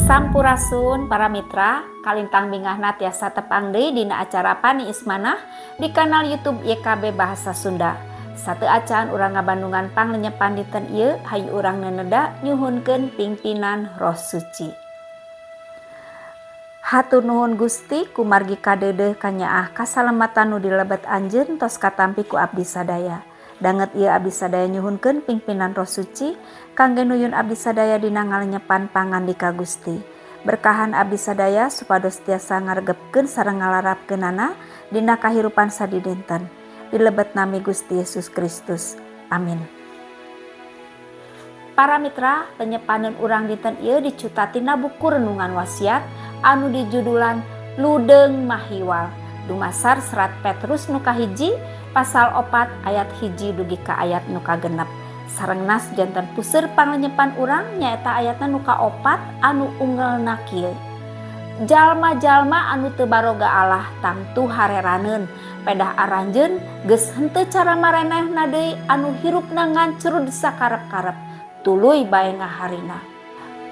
Sampurasun para mitra, kalintang bingahna tiasa tepang deui dina acara Pani Ismanah di kanal YouTube YKB Bahasa Sunda. Satu acan urang ngabandungan panglenyepan dinten ieu hayu urang neneda nyuhunkeun pingpinan Roh Suci. Hatur nuhun Gusti kumargi kadeudeuh kanyaah kasalamatan nu dilebet anjeun tos katampi ku abdi sadaya. Danget ieu abdi sadaya nyuhunkeun pingpinan Roh Suci kangge nuyun abdi sadaya dina ngalenyepan pangandika Gusti. Berkahan abdi sadaya supados tiasa ngaregepkeun sareng ngalarapkeunana dina kahirupan sadidinten. Dilebet nami Gusti Yesus Kristus. Amin. Para mitra, penyepaneun urang dinten ieu dicuta tina buku renungan wasiat anu dijudulan Ludeung Mahiwal. Dumasar serat Petrus nu kahiji pasal 4 ayat 1 dugi ka ayat nu kagenep. Sareng nas janten puseur panglenyepan urang nyaeta ayatna nu ka-4 anu ungelna kieu. Jalma-jalma anu teu baroga Allah tangtu hareraneun pedah aranjeun geus henteu cara marenehna deui anu hirupna ngancrud sakarep-karep tuluy bae ngaharina.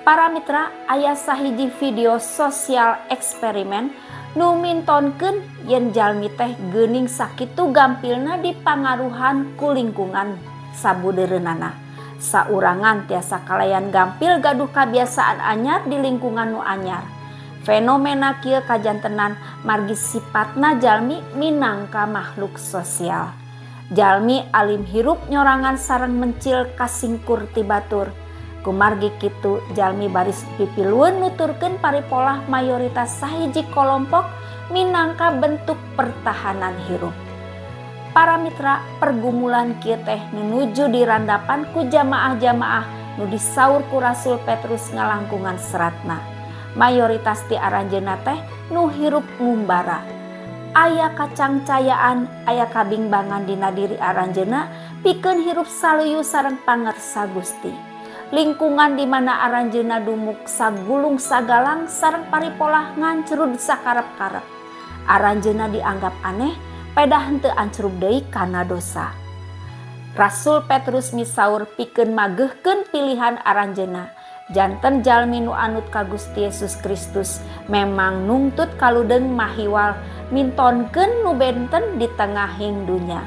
Para mitra, aya sahiji video sosial eksperimen nu mintonkeun yen jalmi teh geuning sakitu gampilna dipangaruhan ku lingkungan sabudeureunana. Saurangan tiasa kalayan gampil gaduh kabiasaan anyar di lingkungan nu anyar. Fenomena kieu kajantenan margi sifatna jalmi minangka makhluk sosial. Jalmi alim hirup nyorangan sareng mencil kasingkur ti batur. Kumargi kitu jalmi baris pipilueun nuturkeun paripolah mayoritas sahiji kelompok minangka bentuk pertahanan hirup. Para mitra, pergumulan kieu teh nunuju dirandapan ku jamaah-jamaah nu disaur ku Rasul Petrus ngalangkungan seratna. Mayoritas ti aranjeunna teh nu hirup ngumbara. Aya kacangcayaan, aya kabingbangan dina diri aranjeunna pikeun hirup saluyu sareng pangersa Gusti. Lingkungan di mana aranjeunna dumuk sagulung sagalang sareng paripolah ngancrud sakarep-karep. Aranjeunna dianggap aneh, pedah henteu ancrub deui kana dosa. Rasul Petrus misaur pikeun mageuhkeun pilihan aranjeunna. Janten jalmi nu anut ka Gusti Yesus Kristus memang nungtut kaludeung mahiwal mintonkeun nu benten di tengahing dunya.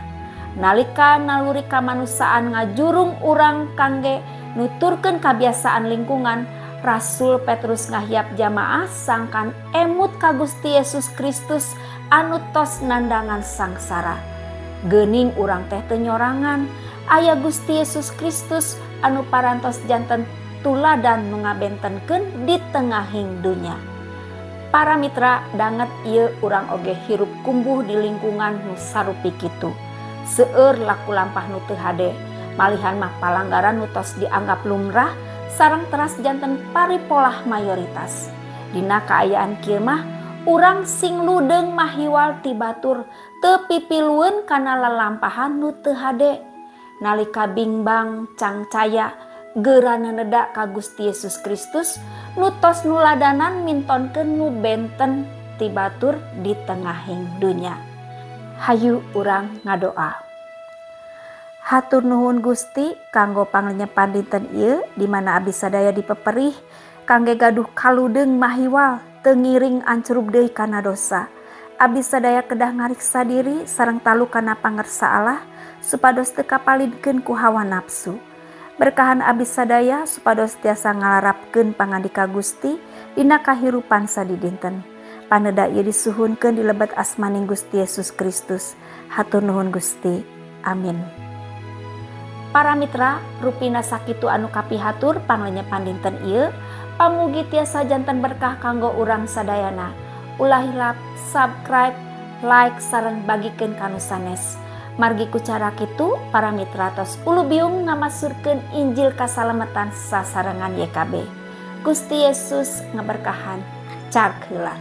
Nalika naluri kamanusaan ngajurung urang kangge nuturkeun kabiasaan lingkungan, Rasul Petrus ngahiap jamaah sangkan emut ka Gusti Yesus Kristus anu tos nandangan sangsara. Geuning urang teh teu nyorangan, aya Gusti Yesus Kristus anu parantos janten tuladan nu ngabentenkeun di tengahing dunya. Para mitra, danget ieu urang oge hirup kumbuh di lingkungan nu sarupi kitu. Seueur laku lampah nu teu hade, malihan mah palanggaran nu tos dianggap lumrah sareng teras janten paripolah mayoritas. Dina kaayaan kieu mah urang sing ludeung mahiwal ti batur teu pipilueun kana lalampahan nu teu hade. Nalika bingbang cangcaya geurana neda ka Gusti Yesus Kristus nu tos nuladanan mintonkeun nu benten ti batur di tengahing dunya. Hayu urang ngadoa. Hatur nuhun Gusti kanggo panglenyepan dinten ieu di mana abdi sadaya dipeperih kangge gaduh kaludeung mahiwal teu ngiring ancrub deui kana dosa. Abdi sadaya kedah ngariksa diri sareng talu kana pangersa Allah supados teu kapalidkeun ku hawa nafsu. Berkahan abdi sadaya supados tiasa ngalarapkeun pangandika Gusti dina kahirupan sadidinten. Paneda ieu disuhunkeun di lebet asmaning Gusti Yesus Kristus. Hatur nuhun Gusti. Amin. Para mitra, rupina sakitu anu kapihatur panglenyepan dinten ieu, pamugi tiasa janten berkah kanggo urang sadayana. Ulah hilap, subscribe, like sareng bagikeun kanu sanes. Margi ku cara kitu, para mitra tos ulu biung ngamasurkeun Injil kasalamatan sasarengan YKB. Gusti Yesus ngaberkahan. Cark heula.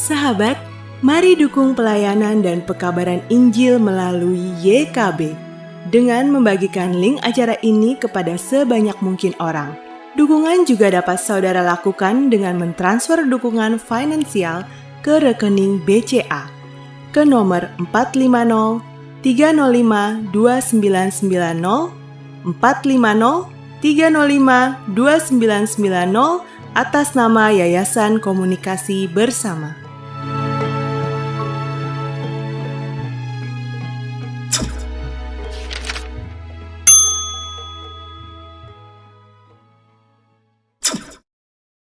Sahabat, mari dukung pelayanan dan pekabaran Injil melalui YKB. dengan membagikan link acara ini kepada sebanyak mungkin orang. Dukungan juga dapat saudara lakukan dengan mentransfer dukungan finansial ke rekening BCA ke nomor 450 305 2990 450 305 2990 atas nama Yayasan Komunikasi Bersama.